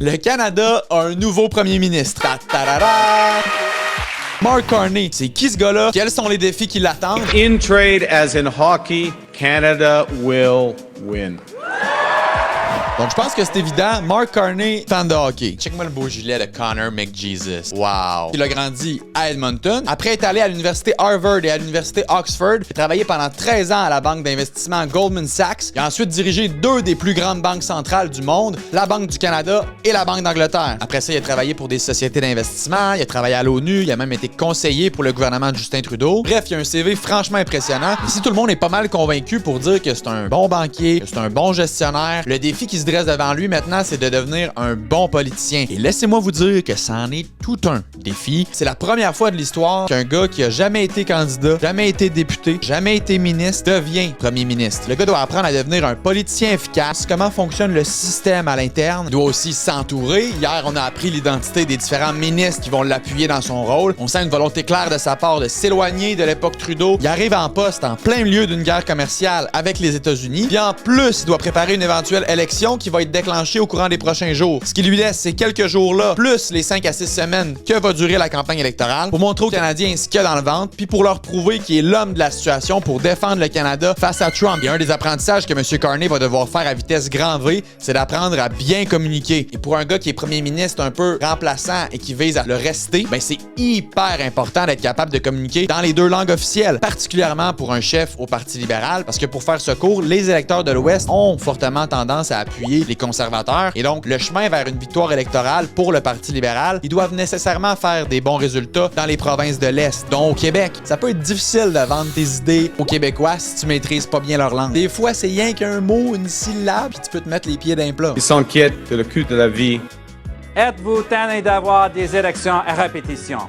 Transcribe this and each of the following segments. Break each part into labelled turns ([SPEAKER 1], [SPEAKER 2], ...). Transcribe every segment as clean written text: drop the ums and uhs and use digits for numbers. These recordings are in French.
[SPEAKER 1] Le Canada a un nouveau premier ministre. Ta-ta-ra-ra! Mark Carney, c'est qui ce gars-là? Quels sont les défis qui l'attendent?
[SPEAKER 2] In trade, as in hockey, Canada will win.
[SPEAKER 1] Donc, je pense que c'est évident. Mark Carney, fan de hockey. Check-moi le beau gilet de Connor McJesus. Wow! Il a grandi à Edmonton. Après être allé à l'université Harvard et à l'université Oxford, il a travaillé pendant 13 ans à la banque d'investissement Goldman Sachs. Il a ensuite dirigé deux des plus grandes banques centrales du monde, la Banque du Canada et la Banque d'Angleterre. Après ça, il a travaillé pour des sociétés d'investissement, il a travaillé à l'ONU, il a même été conseiller pour le gouvernement de Justin Trudeau. Bref, il a un CV franchement impressionnant. Ici, tout le monde est pas mal convaincu pour dire que c'est un bon banquier, que c'est un bon gestionnaire. Le défi qui se dresse devant lui maintenant, c'est de devenir un bon politicien. Et laissez-moi vous dire que ça en est tout un défi. C'est la première fois de l'histoire qu'un gars qui a jamais été candidat, jamais été député, jamais été ministre, devient premier ministre. Le gars doit apprendre à devenir un politicien efficace, comment fonctionne le système à l'interne. Il doit aussi s'entourer. Hier, on a appris l'identité des différents ministres qui vont l'appuyer dans son rôle. On sent une volonté claire de sa part de s'éloigner de l'époque Trudeau. Il arrive en poste en plein milieu d'une guerre commerciale avec les États-Unis. Puis en plus, il doit préparer une éventuelle élection qui va être déclenché au courant des prochains jours. Ce qui lui laisse ces quelques jours-là, plus les 5 à 6 semaines que va durer la campagne électorale, pour montrer aux Canadiens ce qu'il y a dans le ventre, puis pour leur prouver qu'il est l'homme de la situation pour défendre le Canada face à Trump. Et un des apprentissages que M. Carney va devoir faire à vitesse grand V, c'est d'apprendre à bien communiquer. Et pour un gars qui est premier ministre un peu remplaçant et qui vise à le rester, ben c'est hyper important d'être capable de communiquer dans les deux langues officielles, particulièrement pour un chef au Parti libéral, parce que pour faire ce cours, les électeurs de l'Ouest ont fortement tendance à appuyer les conservateurs. Et donc, le chemin vers une victoire électorale pour le Parti libéral, ils doivent nécessairement faire des bons résultats dans les provinces de l'Est, dont au Québec. Ça peut être difficile de vendre tes idées aux Québécois si tu maîtrises pas bien leur langue. Des fois, c'est rien qu'un mot, une syllabe, puis tu peux te mettre les pieds d'un plat.
[SPEAKER 2] Ils s'inquiètent de le coût de la vie.
[SPEAKER 3] Êtes-vous tanné d'avoir des élections à répétition?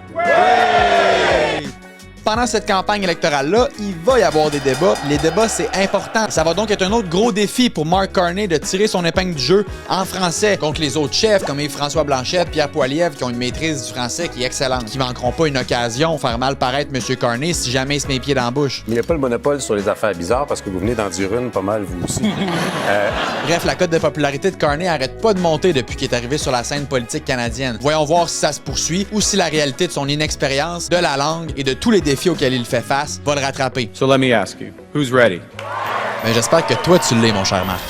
[SPEAKER 1] Pendant cette campagne électorale-là, il va y avoir des débats. Les débats, c'est important. Ça va donc être un autre gros défi pour Mark Carney de tirer son épingle du jeu en français contre les autres chefs comme Yves-François Blanchet, Pierre Poilievre, qui ont une maîtrise du français qui est excellente, qui manqueront pas une occasion de faire mal paraître M. Carney si jamais il se met les pieds dans la bouche.
[SPEAKER 4] Il n'y a pas le monopole sur les affaires bizarres parce que vous venez d'en dire une pas mal, vous aussi.
[SPEAKER 1] Bref, la cote de popularité de Carney arrête pas de monter depuis qu'il est arrivé sur la scène politique canadienne. Voyons voir si ça se poursuit ou si la réalité de son inexpérience, de la langue et de tous les défis auxquels il fait face va le rattraper.
[SPEAKER 2] So let me ask you, who's ready?
[SPEAKER 1] Mais j'espère que toi, tu l'es, mon cher Marc.